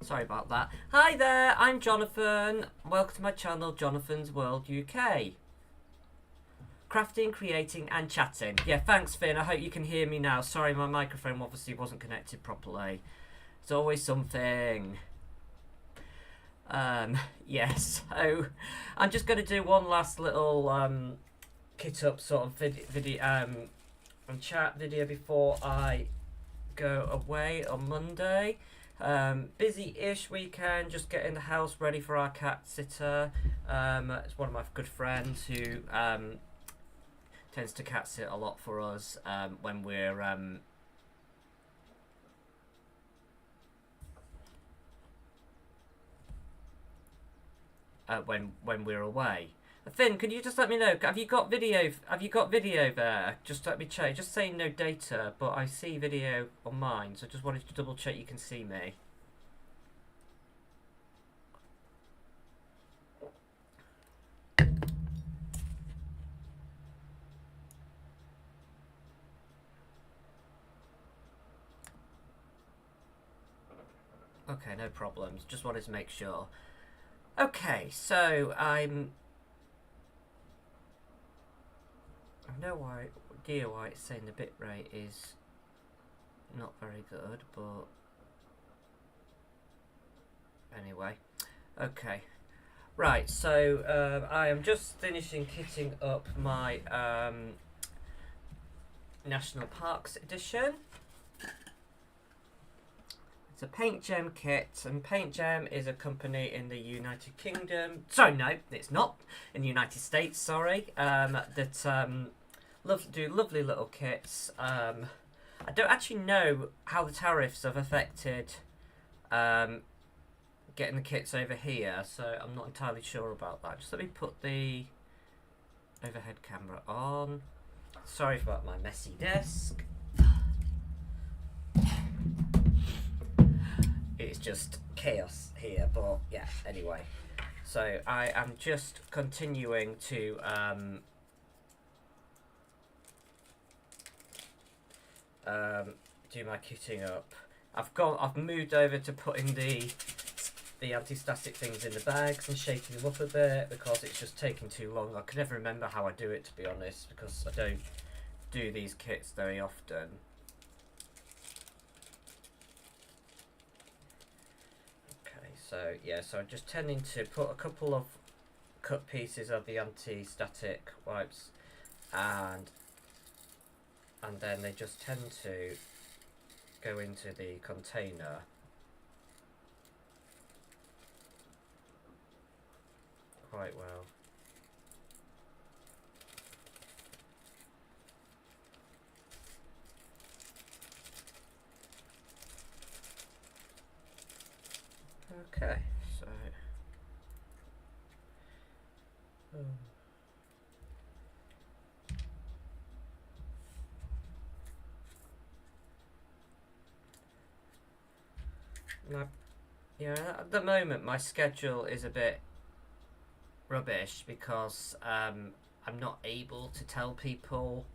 Sorry about that. Hi there, I'm Jonathan. Welcome to my channel, Jonathan's World UK. Crafting, creating and chatting. Yeah, thanks Finn, I hope you can hear me now. Sorry, my microphone obviously wasn't connected properly. It's always something. Yes, so I'm just going to do one last little kit up sort of video and chat video before I go away on Monday. Busy-ish weekend, just getting the house ready for our cat sitter. It's one of my good friends who tends to cat sit a lot for us when we're when we're away. Finn, can you just let me know? Have you got video? Have you got video there? Just let me check. Just saying no data, but I see video on mine, so just wanted to double check you can see me. Okay, no problems. Just wanted to make sure. Okay, so I know idea why it's saying the bitrate is not very good, but anyway. Okay. Right, so I am just finishing kitting up my National Parks edition. It's a Paint Gem kit, and Paint Gem is a company in the United Kingdom. Sorry, no, it's not in the United States. Sorry, that do lovely little kits. I don't actually know how the tariffs have affected getting the kits over here, so I'm not entirely sure about that. Just let me put the overhead camera on. Sorry about my messy desk. It's just chaos here, but yeah, anyway. So I am just continuing to do my kitting up. I've moved over to putting the anti-static things in the bags and shaking them up a bit because it's just taking too long. I can never remember how I do it, to be honest, because I don't do these kits very often. So yeah, so I'm just tending to put a couple of cut pieces of the anti-static wipes, and then they just tend to go into the container. Quite well. Okay, so now, yeah, at the moment my schedule is a bit rubbish because I'm not able to tell people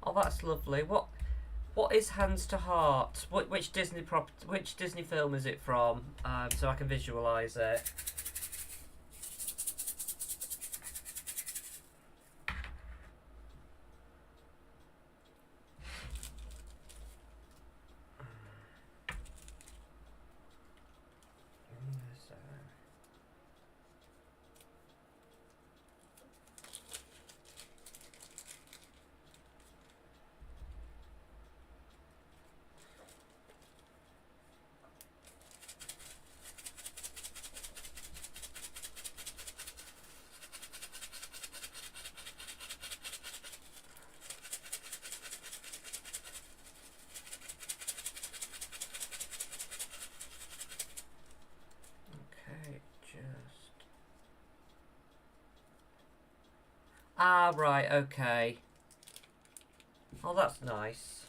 oh, that's lovely. What is Hands to Heart? Which Disney film is it from? So I can visualise it. Ah, right, okay. Oh, that's nice.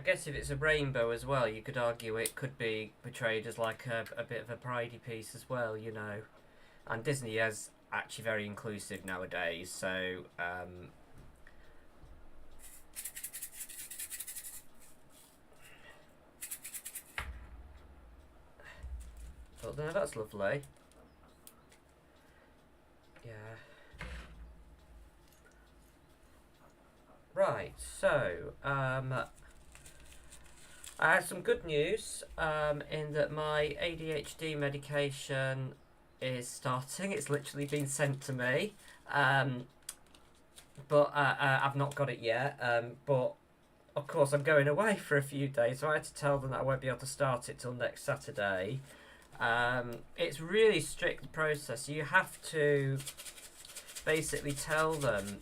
guess if it's a rainbow as well, you could argue it could be portrayed as like a bit of a pridey piece as well, you know. And Disney is actually very inclusive nowadays, so but no, that's lovely. Yeah. Right, so I have some good news in that my ADHD medication is starting. It's literally been sent to me, but I've not got it yet. But of course, I'm going away for a few days, so I had to tell them that I won't be able to start it till next Saturday. It's really strict process. You have to basically tell them.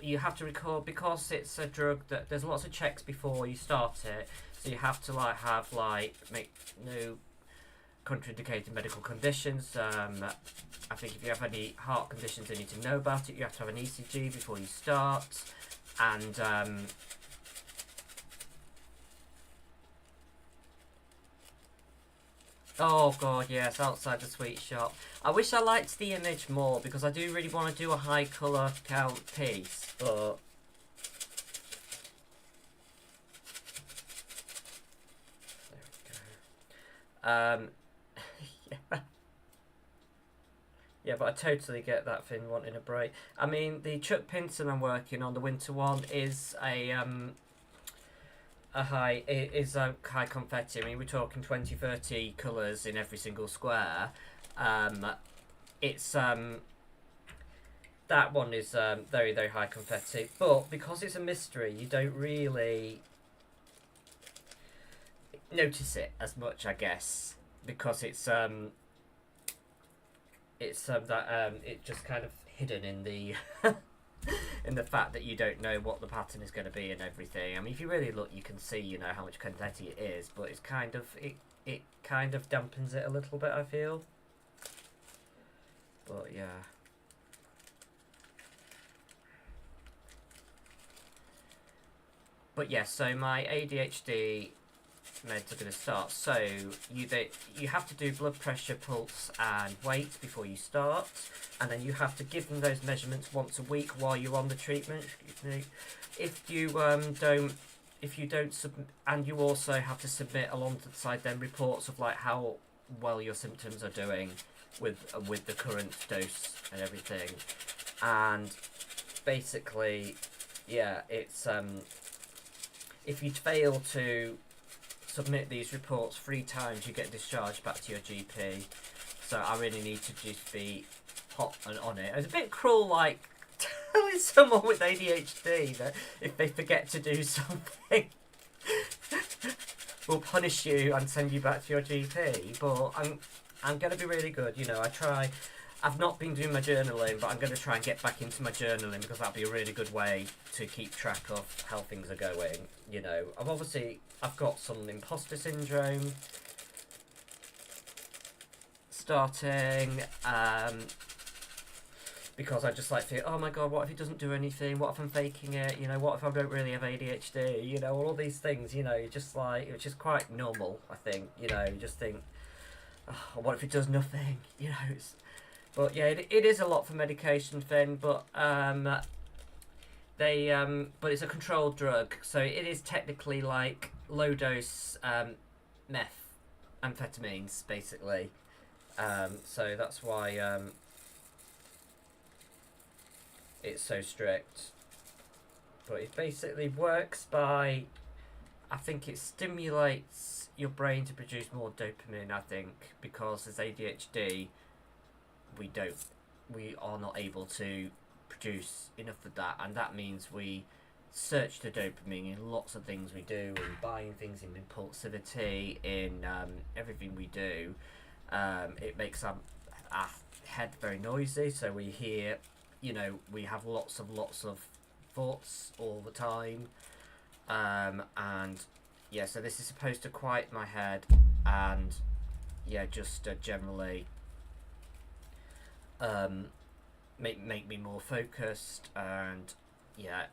You have to record, because it's a drug that there's lots of checks before you start it. So you have to make no contraindicated medical conditions. I think if you have any heart conditions, they need to know about it. You have to have an ECG before you start, and oh god, yes, outside the sweet shop. I wish I liked the image more, because I do really want to do a high colour count piece, but there we go. Yeah. Yeah, but I totally get that thing wanting a break. I mean, the Chuck Pinson I'm working on, the winter one, is a high confetti. I mean, we're talking 20, 30 colours in every single square. It's that one is very, very high confetti, but because it's a mystery, you don't really notice it as much, I guess, because it's just kind of hidden in the in the fact that you don't know what the pattern is going to be and everything. I mean, if you really look, you can see, you know, how much confetti it is, but it's kind of it kind of dampens it a little bit, I feel. But yeah. But yeah, so my ADHD meds are going to start. So you have to do blood pressure, pulse, and weight before you start, and then you have to give them those measurements once a week while you're on the treatment. If you don't submit, and you also have to submit alongside them reports of like how well your symptoms are doing with the current dose and everything, and basically, yeah, it's if you fail to submit these reports 3 times, you get discharged back to your GP. So I really need to just be hot and on it. It's a bit cruel, like telling someone with ADHD that if they forget to do something, we'll punish you and send you back to your GP. But I'm gonna be really good. You know, I've not been doing my journaling, but I'm going to try and get back into my journaling, because that'd be a really good way to keep track of how things are going. You know, I've got some imposter syndrome starting, because I just like feel, oh my god, what if he doesn't do anything? What if I'm faking it? You know, what if I don't really have ADHD? You know, all these things, you know, just like, which is quite normal, I think. You know, you just think, oh, what if he does nothing? You know, but yeah, it is a lot for medication thing, but but it's a controlled drug, so it is technically like low dose amphetamines, basically. So that's why it's so strict. But it basically works by, I think it stimulates your brain to produce more dopamine, I think, because as ADHD, we are not able to produce enough of that, and that means we search the dopamine in lots of things we do, in buying things, in impulsivity, in everything we do. It makes our head very noisy, so we hear, you know, we have lots of thoughts all the time, and yeah, so this is supposed to quiet my head and yeah, just generally make me more focused, and yeah,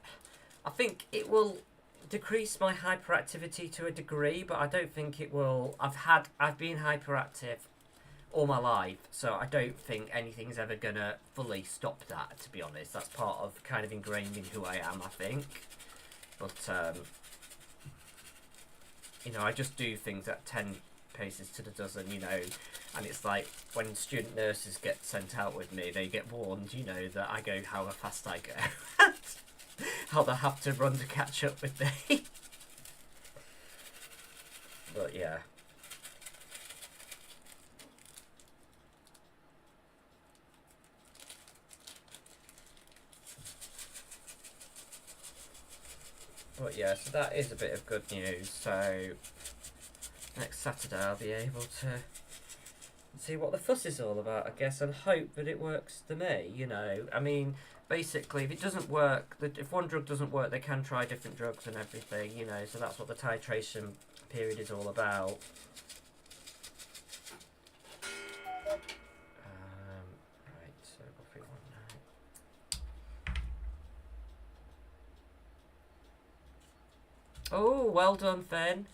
I think it will decrease my hyperactivity to a degree, but I don't think it will. I've been hyperactive all my life, so I don't think anything's ever gonna fully stop that, to be honest. That's part of kind of ingrained in who I am, I think. But you know, I just do things at 10 paces to the dozen, you know, and it's like when student nurses get sent out with me, they get warned, you know, that I go how fast I go. How they have to run to catch up with me. But yeah. But yeah, so that is a bit of good news. So next Saturday I'll be able to see what the fuss is all about, I guess, and hope that it works for me, you know. I mean, basically, if it doesn't work, if one drug doesn't work, they can try different drugs and everything, you know, so that's what the titration period is all about. Right, so what we want now. Oh, well done, Finn.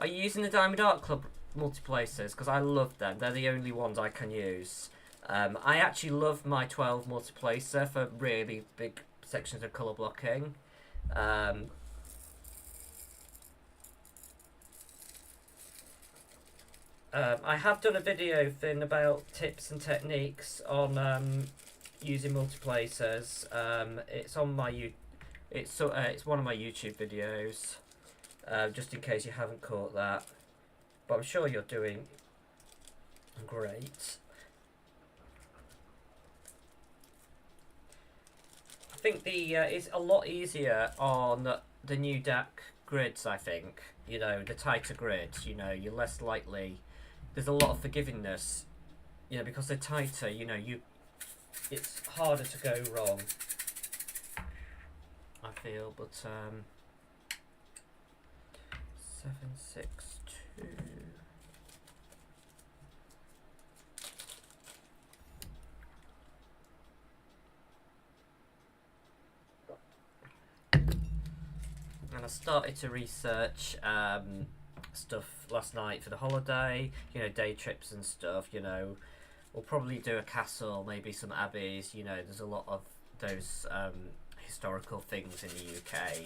Are you using the Diamond Art Club multiplacers? Because I love them. They're the only ones I can use. I actually love my 12 multiplacer for really big sections of colour blocking. I have done a video thing about tips and techniques on using multiplacers. It's on my it's one of my YouTube videos. Just in case you haven't caught that, but I'm sure you're doing great. I think it's a lot easier on the new DAC grids. I think, you know, the tighter grids. You know, you're less likely. There's a lot of forgivingness, you know, because they're tighter. You know, it's harder to go wrong, I feel. But 762. And I started to research stuff last night for the holiday, you know, day trips and stuff, you know. We'll probably do a castle, maybe some abbeys, you know, there's a lot of those historical things in the UK.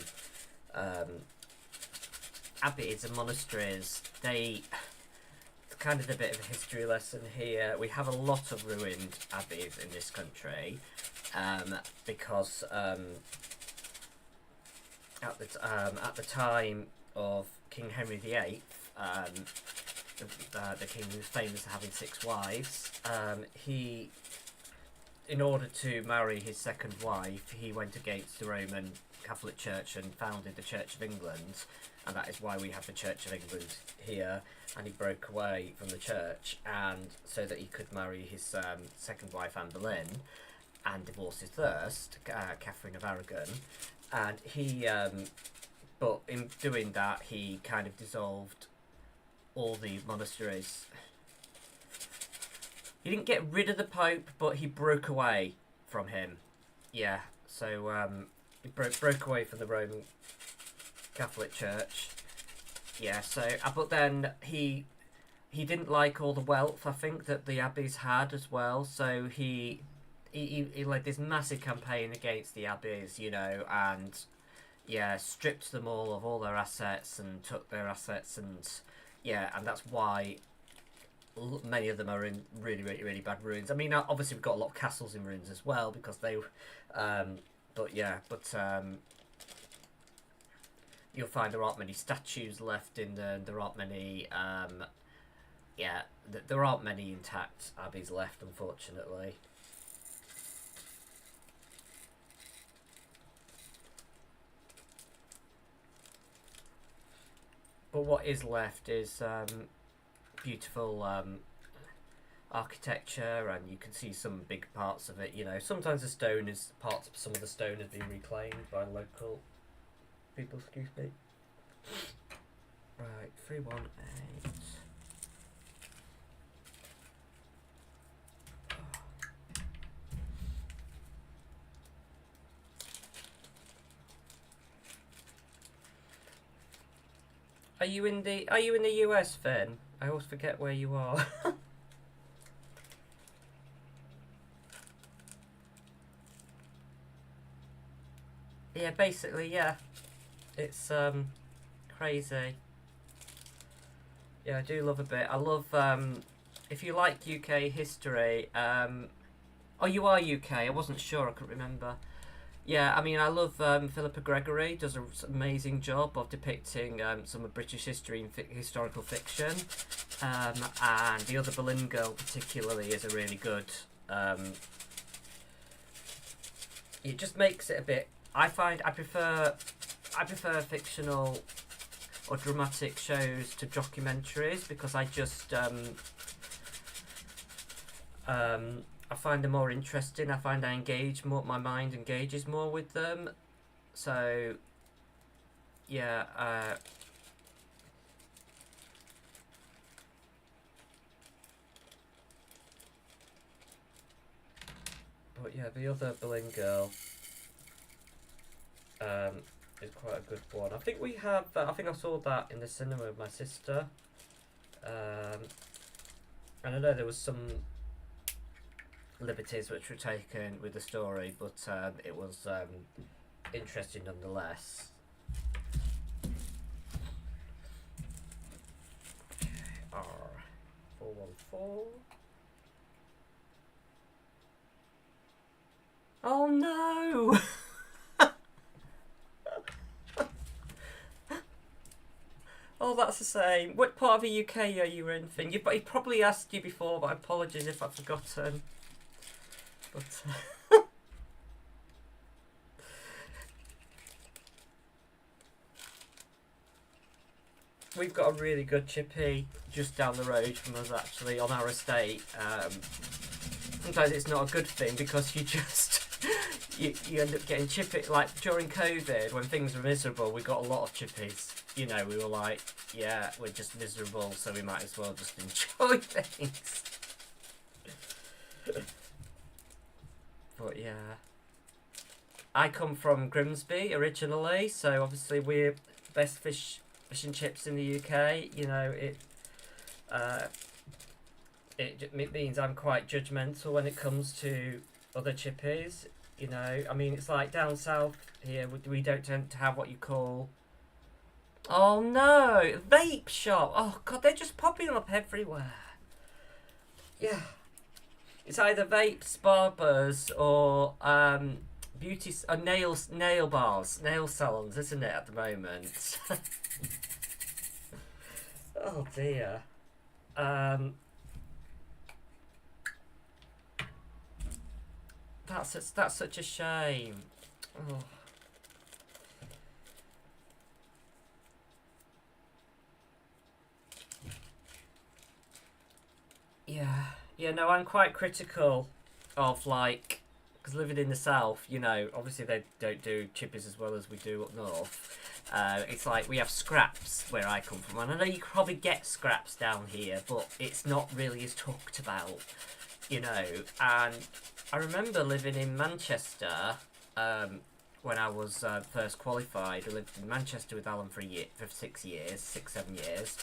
Abbeys and monasteries, it's kind of a bit of a history lesson here. We have a lot of ruined abbeys in this country because at the time of King Henry VIII, the king who was famous for having 6 wives, he, in order to marry his second wife, he went against the Roman Catholic Church and founded the Church of England, and that is why we have the Church of England here. And he broke away from the church, and so that he could marry his second wife, Anne Boleyn, and divorce his first, Catherine of Aragon. And he, but in doing that, he kind of dissolved all the monasteries. He didn't get rid of the Pope, but he broke away from him. Yeah, so he broke away from the Roman Catholic Church. Yeah, so but then he didn't like all the wealth, I think, that the abbeys had as well. So he led this massive campaign against the abbeys, you know, and yeah, stripped them all of all their assets and took their assets, and yeah, and that's why many of them are in really, really, really bad ruins. I mean, obviously we've got a lot of castles in ruins as well, because they, but yeah, you'll find there aren't many statues left in them. There aren't many, yeah, there aren't many intact abbeys left, unfortunately. But what is left is beautiful architecture, and you can see some big parts of it. You know, sometimes the stone is some of the stone has been reclaimed by local people. Excuse me. Right, 318. Are you in the US, Finn? I always forget where you are. Yeah, basically, yeah. It's crazy. Yeah, I do love a bit. I love if you like UK history. Oh, you are UK. I wasn't sure. I couldn't remember. Yeah, I mean, I love Philippa Gregory. Does an amazing job of depicting some of British history and historical fiction. And The Other Boleyn Girl, particularly, is a really good. It just makes it a bit. I prefer fictional or dramatic shows to documentaries because I just I find them more interesting. I find I engage more. My mind engages more with them. So yeah. But yeah, The Other Boleyn Girl is quite a good one. I think we have. I think I saw that in the cinema with my sister. And I know there was some liberties which were taken with the story, but it was interesting nonetheless. R414. Oh no! Oh, that's the same. What part of the UK are you in, Finn? He probably asked you before, but apologies if I've forgotten. But we've got a really good chippy just down the road from us, actually, on our estate. Sometimes it's not a good thing because you just you end up getting chippy. Like during COVID, when things were miserable, we got a lot of chippies. You know, we were like, yeah, we're just miserable, so we might as well just enjoy things. But yeah, I come from Grimsby originally, so obviously we're best fish and chips in the UK. You know, it means I'm quite judgmental when it comes to other chippies. You know, I mean, it's like down south here, we don't tend to have what you call. Oh no, vape shop. Oh god, they're just popping up everywhere. Yeah, it's either vapes, barbers, or beauty nail bars, nail salons, isn't it at the moment? Oh dear. That's such a shame. Oh. Yeah, no, I'm quite critical of like, because living in the south, you know, obviously they don't do chippies as well as we do up north. It's like we have scraps where I come from, and I know you probably get scraps down here, but it's not really as talked about, you know. And I remember living in Manchester when I was first qualified. I lived in Manchester with Alan for 6 years, 7 years.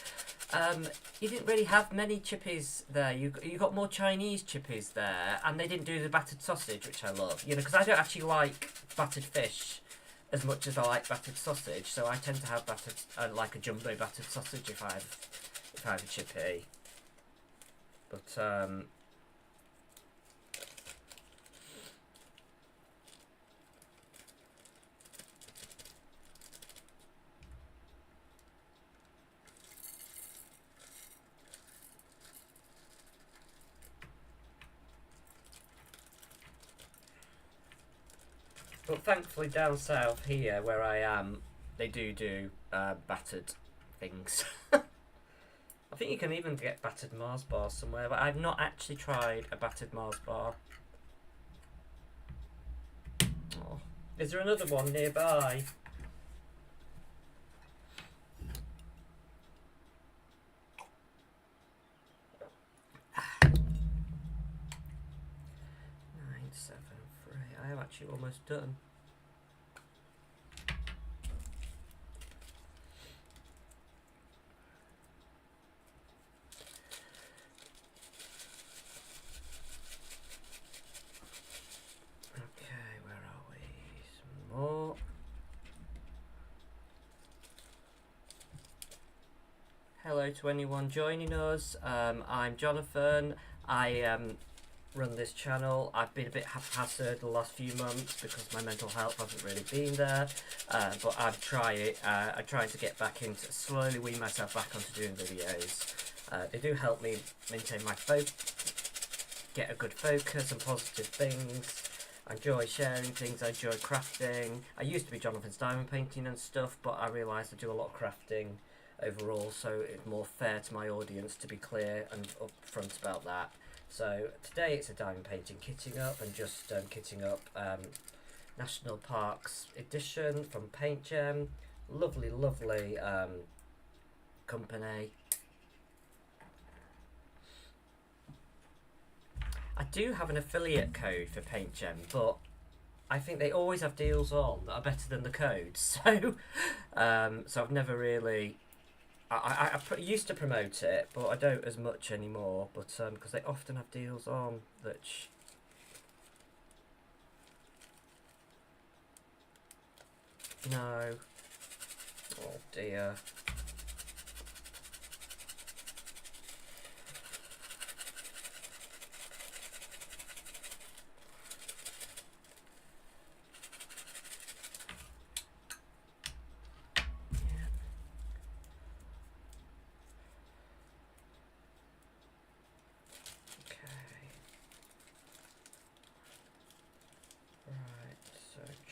You didn't really have many chippies there. You got more Chinese chippies there, and they didn't do the battered sausage, which I love. You know, because I don't actually like battered fish as much as I like battered sausage, so I tend to have battered like a jumbo battered sausage if I have a chippy. But But thankfully down south here, where I am, they do battered things. I think you can even get battered Mars bars somewhere, but I've not actually tried a battered Mars bar. Oh. Is there another one nearby? I am actually almost done. Hello to anyone joining us. I'm Jonathan. I run this channel. I've been a bit haphazard the last few months because my mental health hasn't really been there, but I'm trying to get back into, slowly wean myself back onto doing videos. They do help me maintain my get a good focus and positive things. I enjoy sharing things, I enjoy crafting. I used to be Jonathan's diamond painting and stuff, but I realised I do a lot of crafting overall, so it's more fair to my audience to be clear and upfront about that. So today it's a diamond painting kitting up, and just kitting up National Parks edition from Paint Gem. Lovely, lovely company. I do have an affiliate code for Paint Gem, but I think they always have deals on that are better than the code. So, so I've never really. I used to promote it, but I don't as much anymore. But because they often have deals on that. No. Oh dear.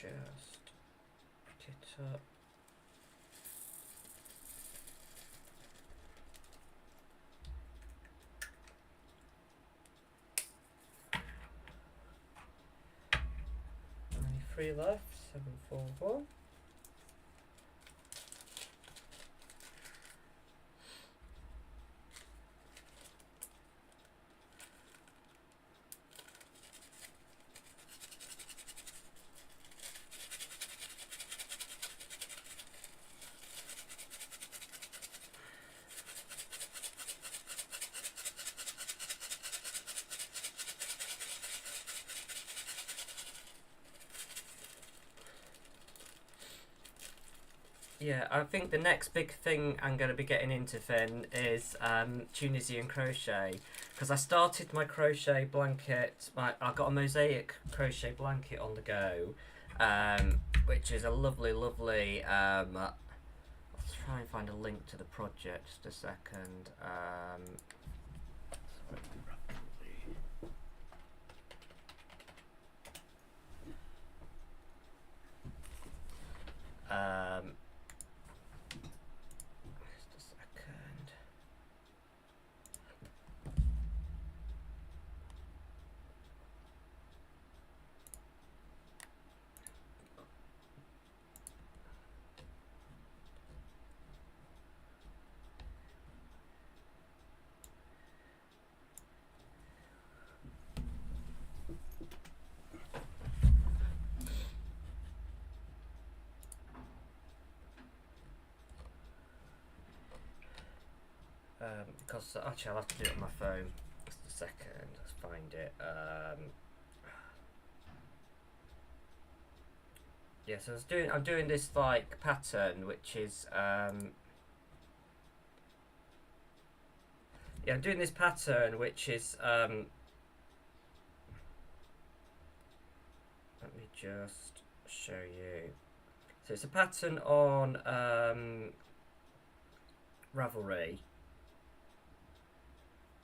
Just pick it up. Only 3 left. 741. Yeah, I think the next big thing I'm going to be getting into, Finn, is Tunisian crochet, because I started my crochet blanket. I got a mosaic crochet blanket on the go, which is a lovely, lovely. I'll try and find a link to the project. Just a second. Because actually I'll have to do it on my phone. Just a second, let's find it. Yeah, so I'm doing this like pattern, which is I'm doing this pattern, which is let me just show you. So it's a pattern on Ravelry.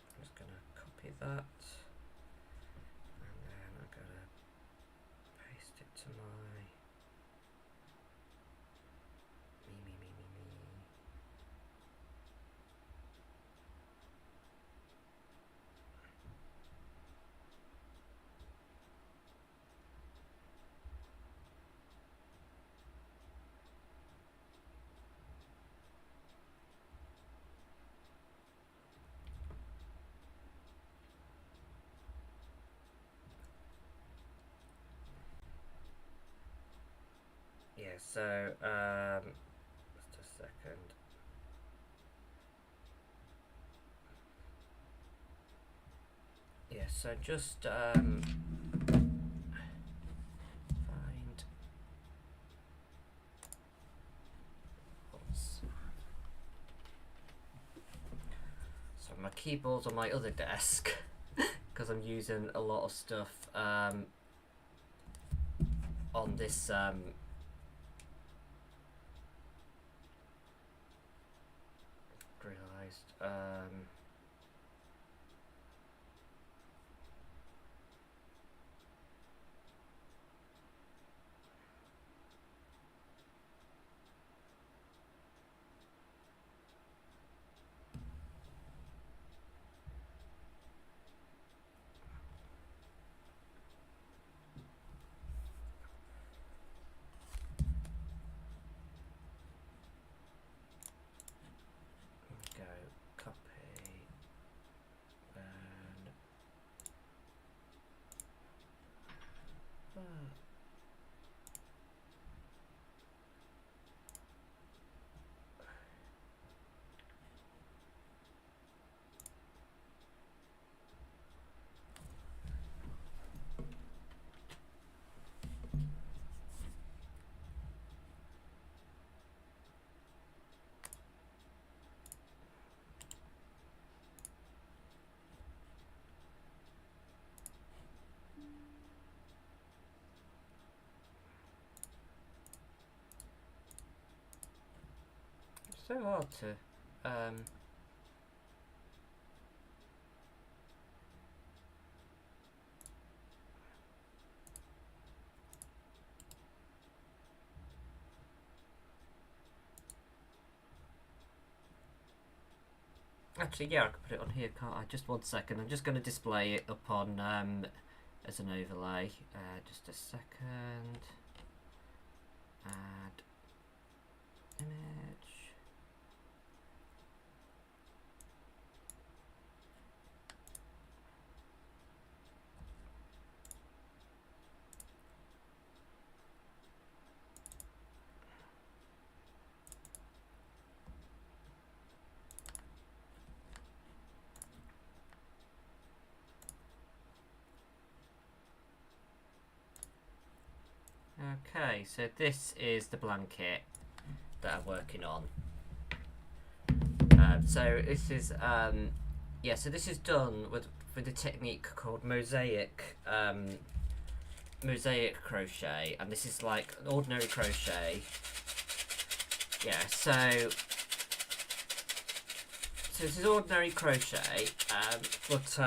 I'm just gonna copy that, and then I'm gonna paste it to my me. Yeah, so just a second. Yeah, so just find. my keyboard's on my other desk because I'm using a lot of stuff on this realised go copy and it's so hard to actually, yeah, I can put it on here, can't I? Just 1 second. I'm just going to display it up on as an overlay. Just a second. Add image. Okay, so this is the blanket that I'm working on. So this is yeah, so this is done with a technique called mosaic crochet, and this is like an ordinary crochet. Yeah, so this is ordinary crochet, but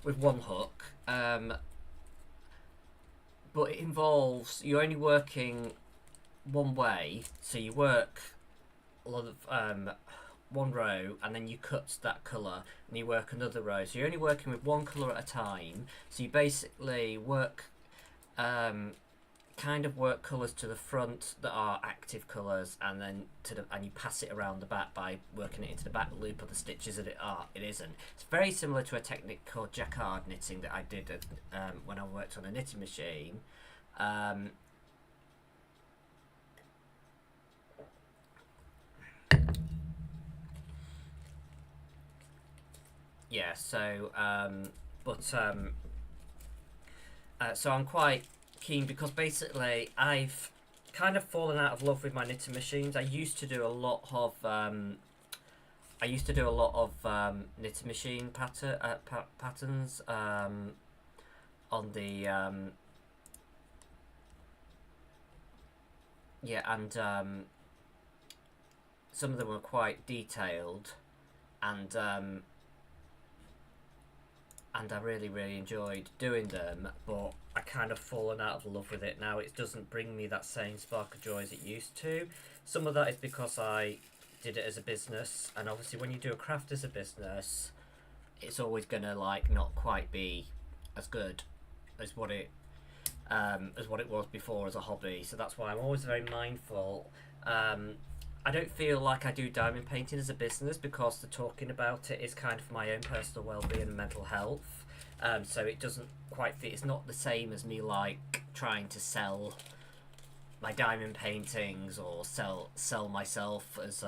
with one hook. But it involves, you're only working one way, so you work a lot of one row and then you cut that colour and you work another row, so you're only working with one colour at a time. So you basically work kind of work colours to the front that are active colours, and then and you pass it around the back by working it into the back loop of the stitches that it isn't. It's very similar to a technique called jacquard knitting that I did when I worked on a knitting machine. Yeah, so so I'm quite keen because basically I've kind of fallen out of love with my knitting machines. I used to do a lot of knitting machine patterns on the yeah, and some of them were quite detailed, and I really enjoyed doing them, but I kind of fallen out of love with it now. It doesn't bring me that same spark of joy as it used to. Some of that is because I did it as a business, and obviously when you do a craft as a business, it's always gonna like not quite be as good as what it was before as a hobby. So that's why I'm always very mindful. I don't feel like I do diamond painting as a business because the talking about it is kind of my own personal well-being and mental health. So it doesn't quite fit. It's not the same as me like trying to sell my diamond paintings or sell myself as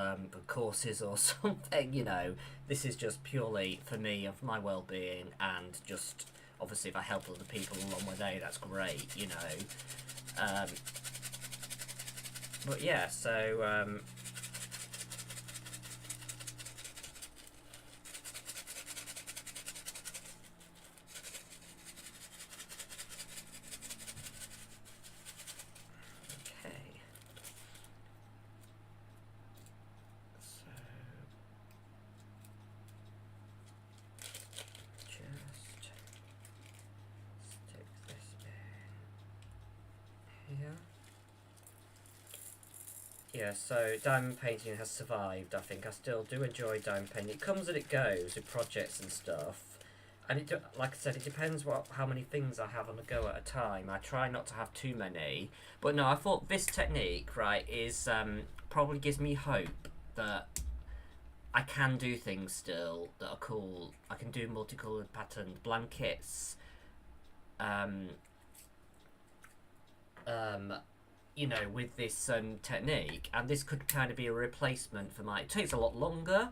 courses or something. You know, this is just purely for me and for my well-being, and just obviously if I help other people along my day, that's great. You know, but yeah, so. yeah, so diamond painting has survived, I think. I still do enjoy diamond painting. It comes and it goes with projects and stuff. And like I said, it depends how many things I have on the go at a time. I try not to have too many. But no, I thought this technique, right, is probably gives me hope that I can do things still that are cool. I can do multicolored patterned blankets. You know, with this technique, and this could kind of be a replacement for my. It takes a lot longer,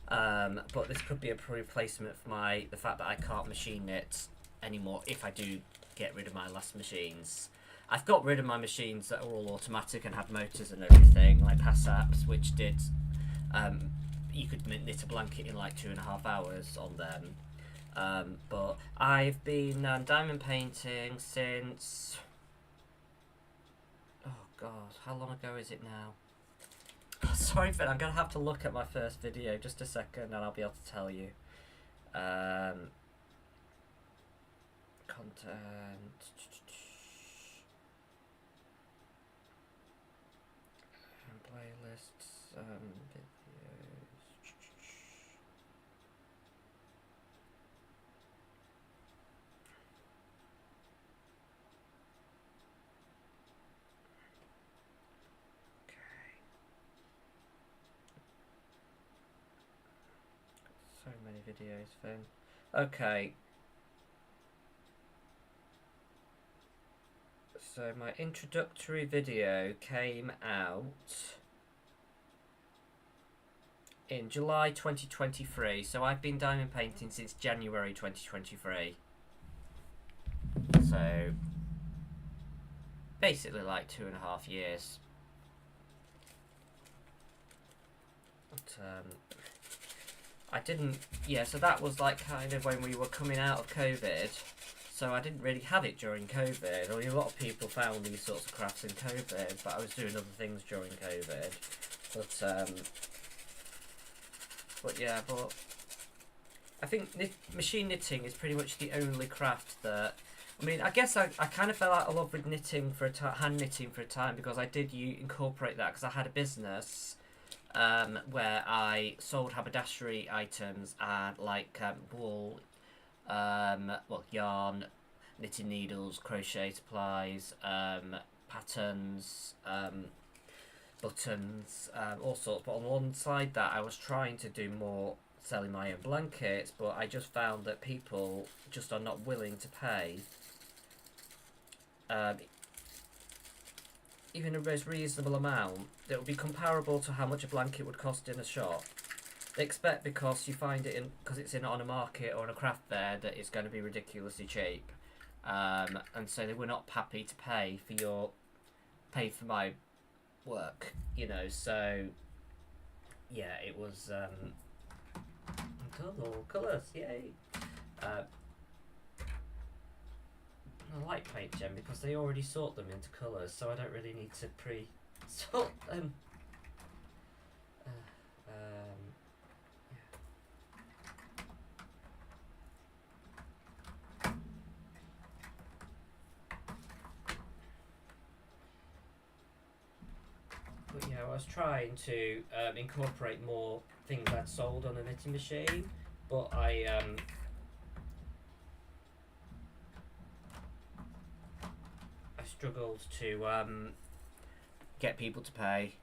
but this could be a replacement for the fact that I can't machine knit anymore if I do get rid of my last machines. I've got rid of my machines that are all automatic and had motors and everything, like Passaps, which did. You could knit a blanket in like 2.5 hours on them. But I've been diamond painting since. Oh god, how long ago is it now? Sorry, Finn, I'm going to have to look at my first video just a second and I'll be able to tell you. Content. Playlists. Videos. So many videos, Finn. Okay. So my introductory video came out in July 2023. So I've been diamond painting since January 2023. So basically like 2.5 years. But I didn't, yeah, so that was like kind of when we were coming out of COVID, so I didn't really have it during COVID. I mean, a lot of people found these sorts of crafts in COVID, but I was doing other things during COVID. But yeah, but I think machine knitting is pretty much the only craft that, I mean, I guess I kind of fell out of love with knitting for hand knitting for a time, because I did incorporate that because I had a business where I sold haberdashery items and like wool, yarn, knitting needles, crochet supplies, patterns, buttons, all sorts. But on one side that I was trying to do more selling my own blankets, but I just found that people just are not willing to pay even a most reasonable amount that would be comparable to how much a blanket would cost in a shop. They expect because you find it because it's on a market or on a craft fair that it's going to be ridiculously cheap, and so they were not happy to pay for my work, you know. So yeah, it was colours, yay. I like Paint Gen because they already sort them into colours, so I don't really need to pre-sort them. But yeah, I was trying to incorporate more things I'd sold on the knitting machine, but I struggled to get people to pay.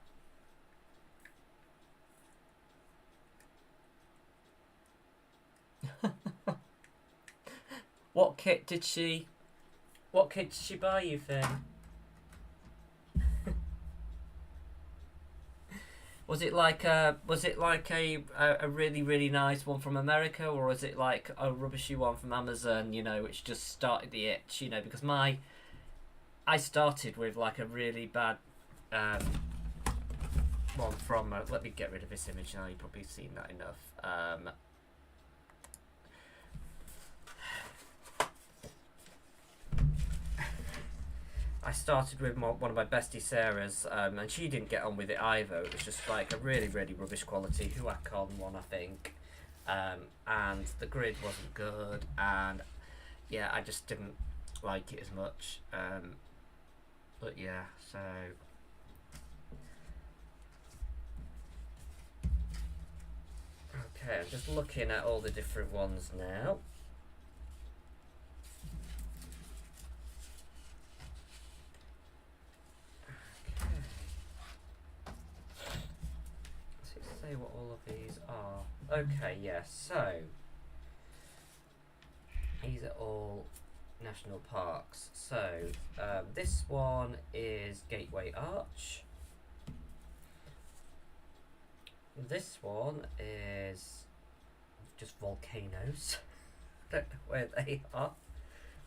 What kit did she buy you, Finn? Was it like a really, really nice one from America, or was it like a rubbishy one from Amazon, you know, which just started the itch, you know? Because I started with like a really bad one from let me get rid of this image now, you've probably seen that enough. I started with one of my bestie Sarah's, and she didn't get on with it either. It was just like a really, really rubbish quality Huacon one, I think, and the grid wasn't good, and yeah, I just didn't like it as much. But yeah, so Okay, I'm just looking at all the different ones now. Okay. Let's say what all of these are. Okay, yeah, so these are all national parks. So this one is Gateway Arch. This one is just volcanoes. Don't know where they are.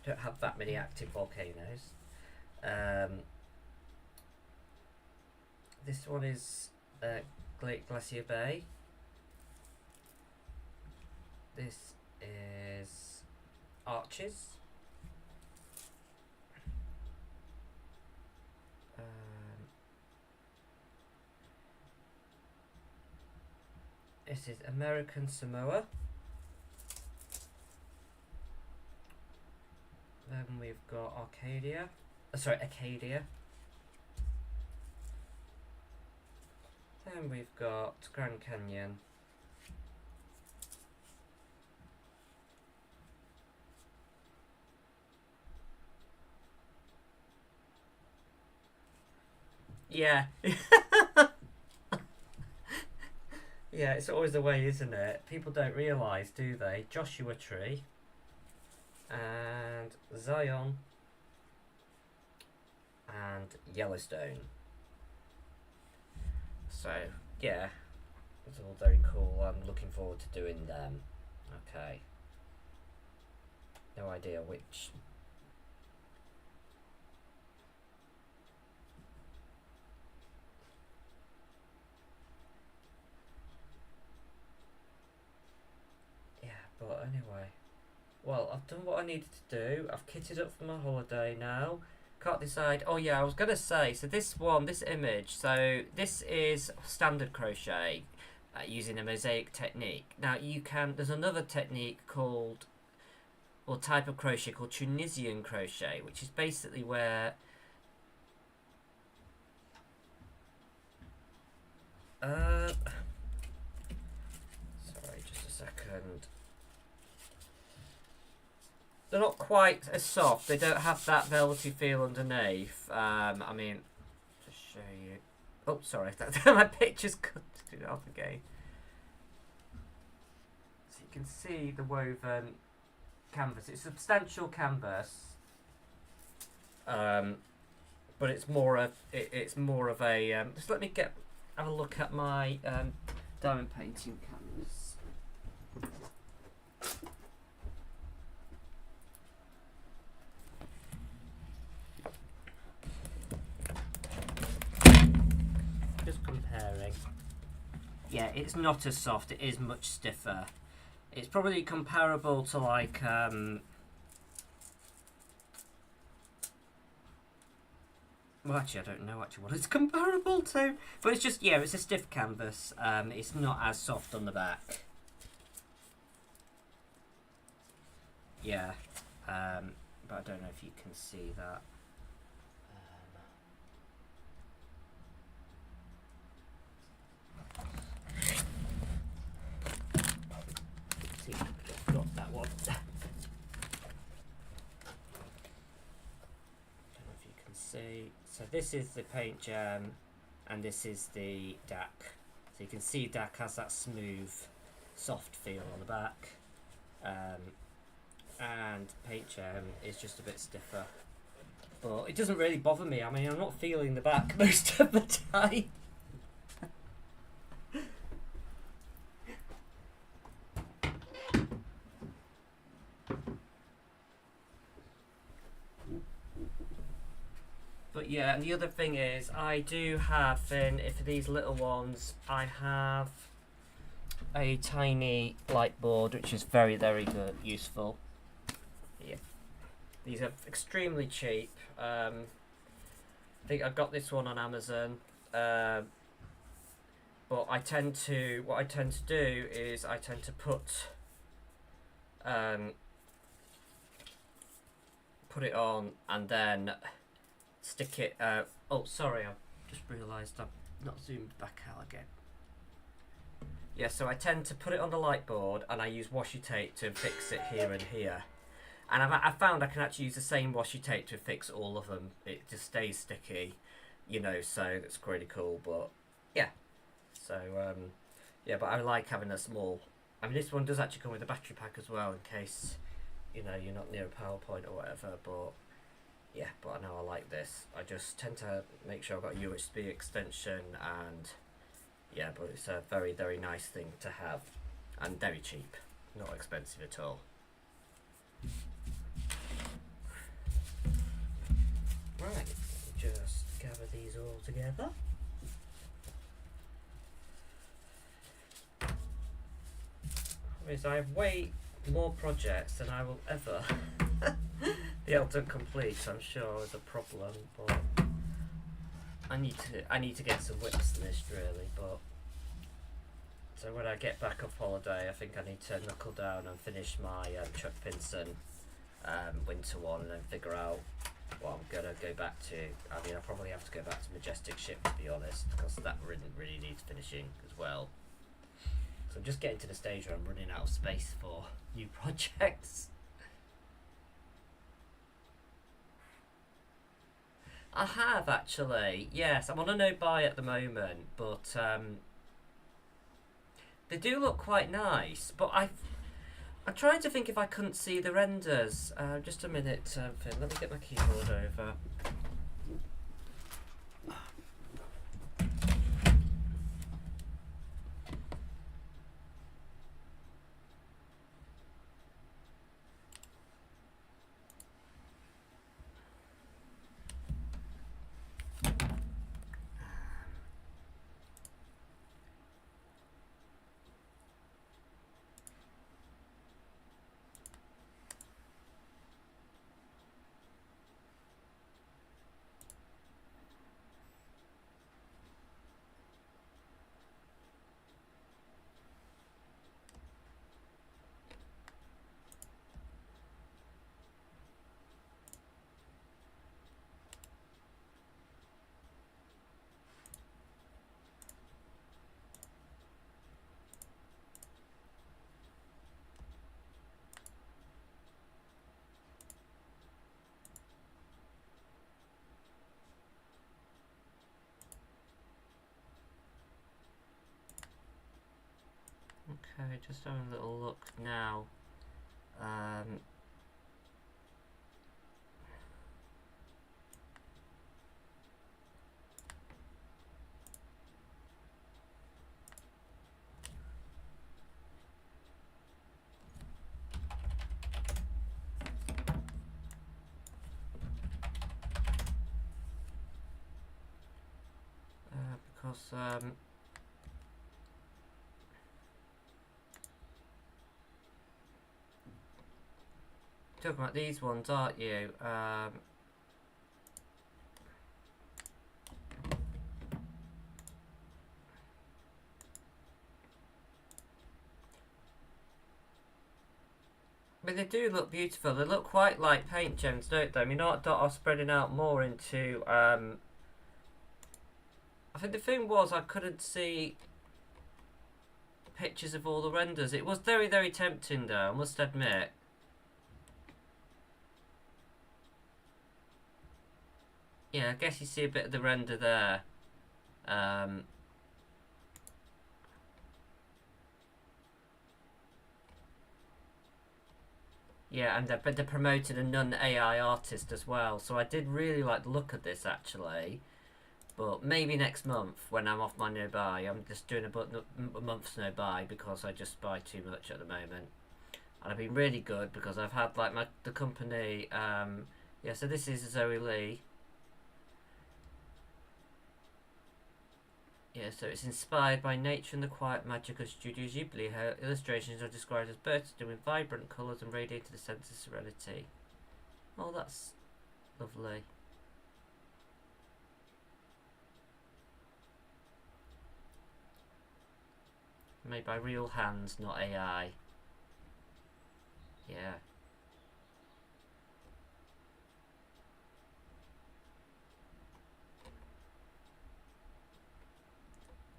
Don't have that many active volcanoes. This one is Glacier Bay. This is Arches. This is American Samoa. Then we've got Acadia. Then we've got Grand Canyon. Yeah. Yeah, it's always the way, isn't it? People don't realise, do they? Joshua Tree and Zion and Yellowstone. So, yeah, it's all very cool. I'm looking forward to doing them. Okay. No idea which. Yeah, but anyway. Well, I've done what I needed to do. I've kitted up for my holiday now. Can't decide. Oh yeah, I was gonna say. So this image. So this is standard crochet using a mosaic technique. Now you can. There's another technique called, or type of crochet called Tunisian crochet, which is basically where. Sorry, just a second. They're not quite as soft. They don't have that velvety feel underneath. I mean, just show you. Oh, sorry, my picture's cut it off again. So you can see the woven canvas. It's substantial canvas, but it's more of a. Just let me have a look at my diamond painting canvas. Just comparing. Yeah, it's not as soft. It is much stiffer. It's probably comparable to like well, actually, I don't know actually what it's comparable to, but it's just, yeah, it's a stiff canvas. It's not as soft on the back. Yeah, but I don't know if you can see that. See, I've got that one. I don't know if you can see. So this is the paint jam, and this is the DAC. So you can see DAC has that smooth, soft feel on the back, and paint jam is just a bit stiffer. But it doesn't really bother me. I mean, I'm not feeling the back most of the time. But yeah, and the other thing is, I do have, for these little ones, I have a tiny light board, which is very, very good, useful. Yeah, these are extremely cheap. I think I got this one on Amazon. But what I tend to do is I tend to put it on and then stick it. Oh, sorry, I just realised I've not zoomed back out again. Yeah, so I tend to put it on the light board and I use washi tape to fix it here and here. And I've found I can actually use the same washi tape to fix all of them. It just stays sticky, you know, so that's really cool. But yeah, so yeah, but I like having a small. I mean, this one does actually come with a battery pack as well in case, you know, you're not near a PowerPoint or whatever. But yeah, but I know I like this. I just tend to make sure I've got a USB extension and yeah, but it's a very, very nice thing to have and very cheap, not expensive at all. Right, just gather these all together. I have way more projects than I will ever be able to complete. I'm sure is a problem, but I need to get some whips in this really. But so when I get back off holiday, I think I need to knuckle down and finish my Chuck Pinson winter one and then figure out what I'm gonna go back to. I mean, I probably have to go back to Majestic Ship to be honest, because that really needs finishing as well. So I'm just getting to the stage where I'm running out of space for new projects. I have actually, yes. I'm on a no buy at the moment, but they do look quite nice. But I'm trying to think if I couldn't see the renders. Just a minute, Finn. Let me get my keyboard over. Okay, just having a little look now. Because talking about these ones, aren't you? But they do look beautiful. They look quite like paint gems, don't they? I mean, Art Dot are spreading out more into. I think the thing was I couldn't see pictures of all the renders. It was very, very tempting, though. I must admit. Yeah, I guess you see a bit of the render there. Yeah, and they promoted a non-AI artist as well. So I did really like the look of this actually. But maybe next month when I'm off my no buy, I'm just doing a month's no buy because I just buy too much at the moment. And I've been really good because I've had like the company. Yeah, so this is Zoe Lee. Yeah, so it's inspired by nature and the quiet magic of Studio Ghibli. Her illustrations are described as birds doing vibrant colours and radiating a sense of serenity. Oh, that's lovely. Made by real hands, not AI. Yeah.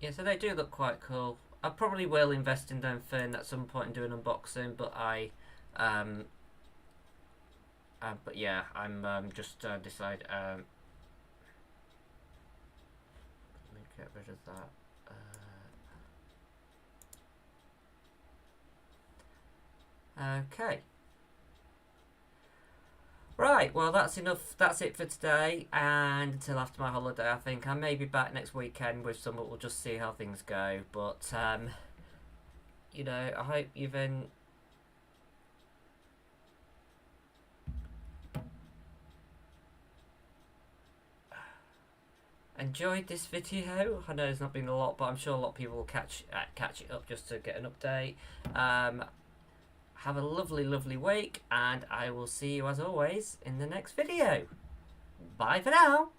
Yeah, so they do look quite cool. I probably will invest in them Fern at some point and do an unboxing, but but yeah, I'm just decide. Let me get rid of that. Okay. Right, well that's enough. That's it for today, and until after my holiday, I think I may be back next weekend with some. We'll just see how things go. But you know, I hope you've enjoyed this video. I know there's not been a lot, but I'm sure a lot of people will catch it up just to get an update. Have a lovely week, and I will see you as always in the next video. Bye for now.